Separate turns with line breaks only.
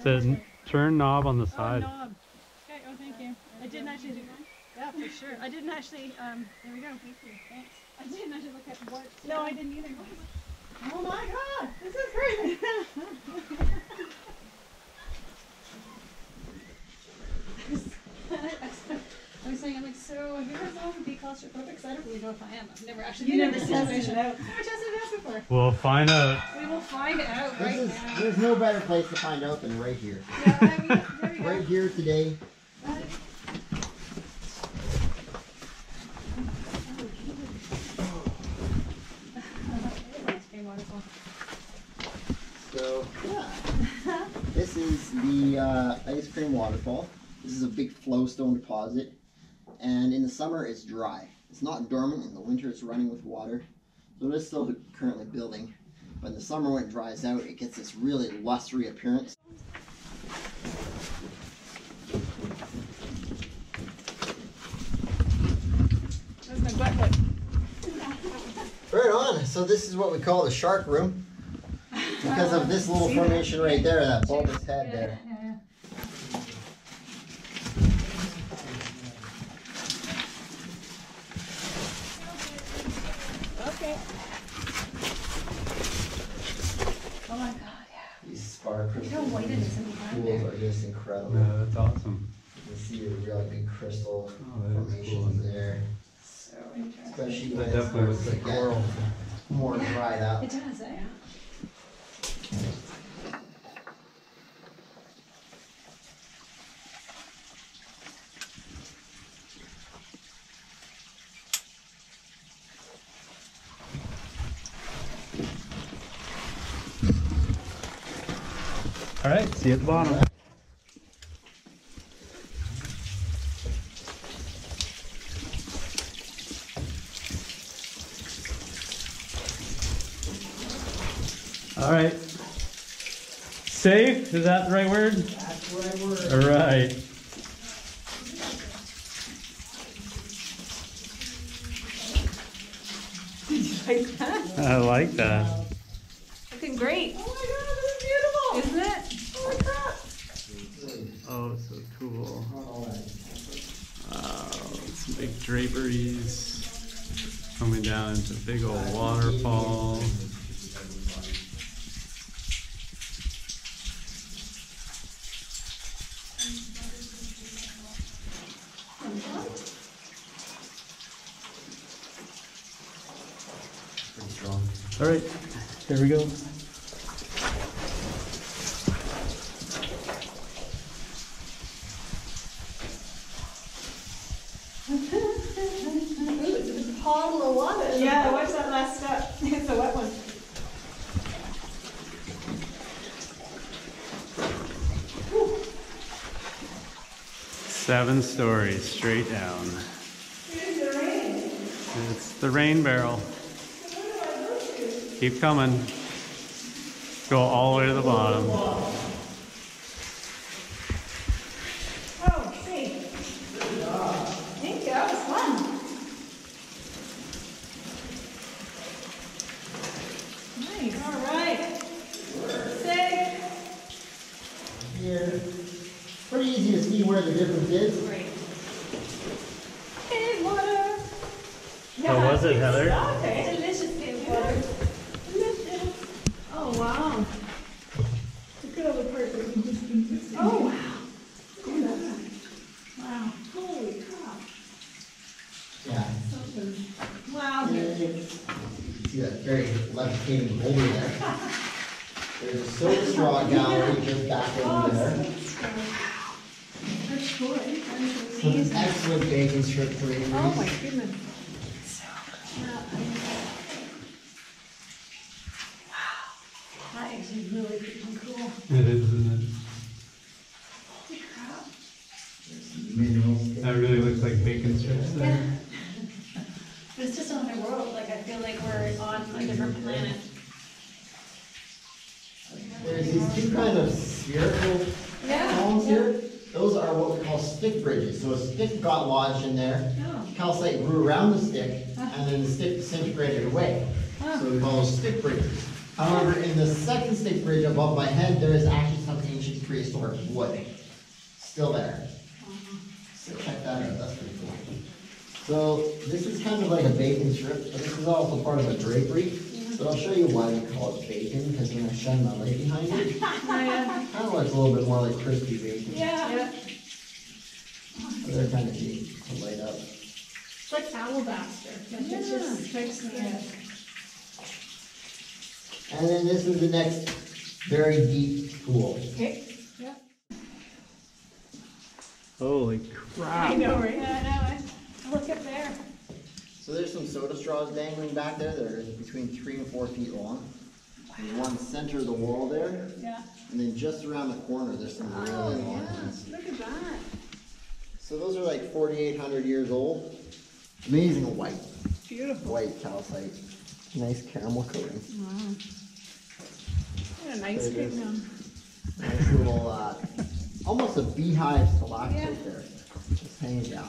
Says turn knob on the side.
Oh, knob. Okay, oh, thank you. I didn't actually, yeah, for sure. I didn't actually, there we go. Thank you. Thanks. I didn't actually look at what. No, I didn't either. Oh my God, this is crazy. I was saying, I'm like, so have you ever thought to be claustrophobic? Because I don't really know if I am. I've never actually been in this situation. Never tested it out before.
We'll find out.
We will find out right now.
There's no better place to find out than right here.
Yeah, I mean, there we go.
Right here today. So, yeah. This is the ice cream waterfall. This is a big flowstone deposit. And in the summer it's dry. It's not dormant. In the winter it's running with water. So it is still currently building. But in the summer when it dries out, it gets this really lustery appearance.
That's my butt hook.
Right on. So this is what we call the shark room. Because of this little formation right there, that bulbous head there.
Okay. Oh my God, yeah.
These spar crystals.
Look how white it is in the back there.
Pools are just incredible.
Yeah, that's awesome.
You can see the really big crystal
That's cool.
formations there.
So interesting.
Especially when
That
it
definitely
starts
looks
to
like
get
coral.
more dried up.
It does, eh?
All right, see you at the bottom. All right. Safe? Is that the right word?
That's the right word.
All right.
Did you like that?
I like that.
Looking great. Oh my God, this is beautiful. Isn't it? Oh my God.
Oh, so cool. Wow, some big draperies coming down into a big old waterfall.
Pretty strong.
All right, there we go.
Yeah, what's that last step? It's a wet one.
7 stories straight down. It's the rain barrel. Keep coming. Go all the way to the bottom.
Oh, hey. Thank you, that was fun. Nice. All right. Sick.
Here. Pretty easy to see where the difference is.
Great. Cave water.
How was it, Heather?
Okay. Delicious cave water. Delicious. Oh, wow. Look at all the parts that we just been. Oh, wow. Look at that. Wow. Holy crap.
Yeah.
Wow.
You see that very levitating boulder there. There's a silver straw gallery just back over there.
That's cool.
Some excellent bacon strip draperies.
Oh my goodness. Wow. That is really freaking cool.
It is, isn't it?
Holy crap.
Minerals.
That really looks like bacon strips there.
Yeah. But it's just another world. Like I feel like we're on a different planet.
There's these two kind of spherical columns here. Those are what we call stick bridges. So a stick got lodged in there.
Oh.
Calcite grew around the stick, and then the stick disintegrated away.
Oh.
So we call those stick bridges. However, in the second stick bridge above my head, there is actually some ancient prehistoric wood still there. So check that out, that's pretty cool. So this is kind of like a bacon strip, but this is also part of a drapery. But I'll show you why we call it bacon, because when I shine my light behind it, kind of looks a little bit more like crispy bacon.
Yeah.
So they're kind of neat to light up.
It's like alabaster. Like it just strikes the head.
And then this is the next very deep pool.
Okay. Yeah.
Holy
I
crap.
know, right? Yeah, I know. Look up there.
So there's some soda straws dangling back there. They're between 3 and 4 feet long. There's one center of the wall there.
Yeah.
And then just around the corner, there's some really long ones.
Look at that.
So those are like 4,800 years old. Amazing white.
Beautiful.
White calcite. Nice caramel coating.
Wow. What a nice
There it
big
is.
one.
Nice little, almost a beehive stalactite
Yeah.
there. Just hanging down.